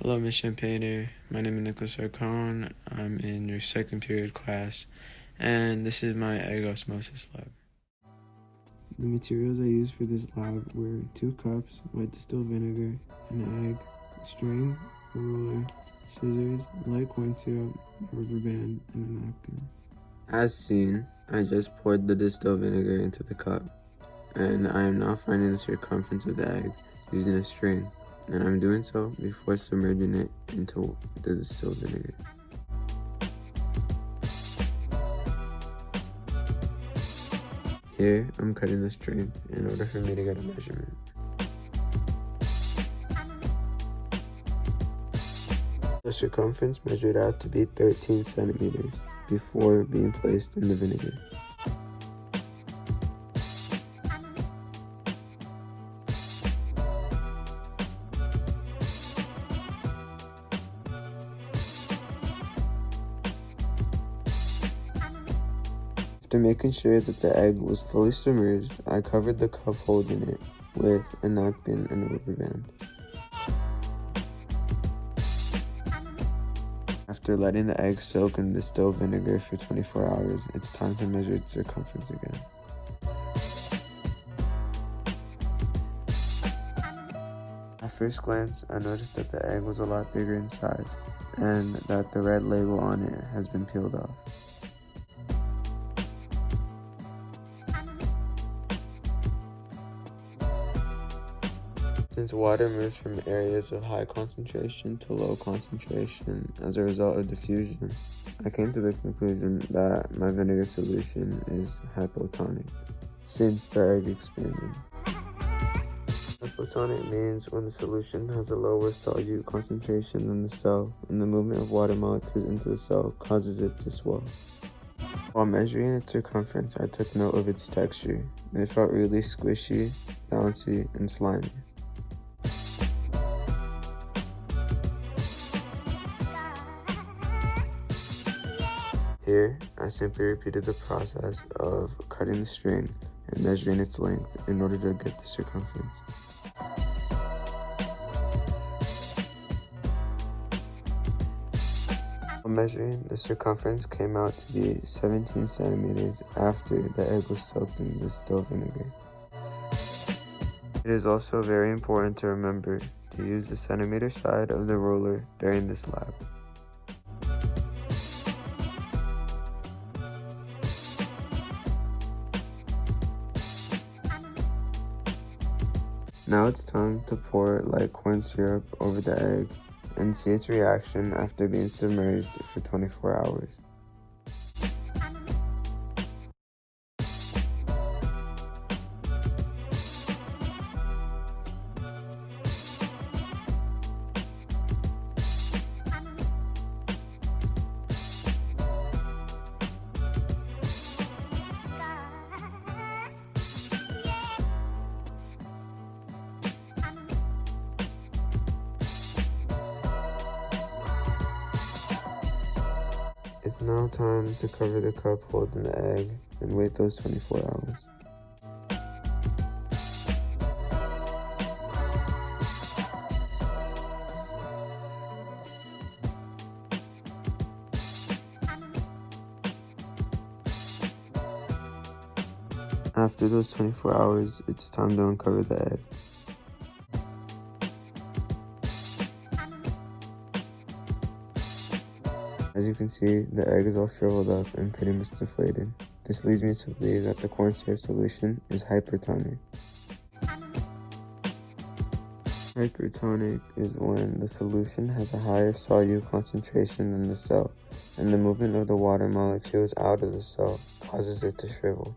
Hello, Ms. Champagner. My name is Nicholas Arcon. I'm in your second period class, and this is my egg osmosis lab. The materials I used for this lab were 2 cups, white distilled vinegar, an egg, a string, a ruler, scissors, light corn syrup, a rubber band, and a napkin. As seen, I just poured the distilled vinegar into the cup, and I am now finding the circumference of the egg using a string, and I'm doing so before submerging it into the distilled vinegar. Here, I'm cutting the string in order for me to get a measurement. The circumference measured out to be 13 centimeters before being placed in the vinegar. After making sure that the egg was fully submerged, I covered the cup holding it with a napkin and a rubber band. After letting the egg soak in distilled vinegar for 24 hours, it's time to measure its circumference again. At first glance, I noticed that the egg was a lot bigger in size, and that the red label on it has been peeled off. Since water moves from areas of high concentration to low concentration as a result of diffusion, I came to the conclusion that my vinegar solution is hypotonic, since the egg expanded. Hypotonic means when the solution has a lower solute concentration than the cell, and the movement of water molecules into the cell causes it to swell. While measuring its circumference, I took note of its texture, and it felt really squishy, bouncy, and slimy. Here, I simply repeated the process of cutting the string and measuring its length in order to get the circumference. While measuring, the circumference came out to be 17 centimeters after the egg was soaked in distilled vinegar. It is also very important to remember to use the centimeter side of the ruler during this lab. Now it's time to pour light corn syrup over the egg and see its reaction after being submerged for 24 hours. It's now time to cover the cup holding the egg and wait those 24 hours. After those 24 hours, it's time to uncover the egg. As you can see, the egg is all shriveled up and pretty much deflated. This leads me to believe that the corn syrup solution is hypertonic. Hypertonic is when the solution has a higher solute concentration than the cell, and the movement of the water molecules out of the cell causes it to shrivel.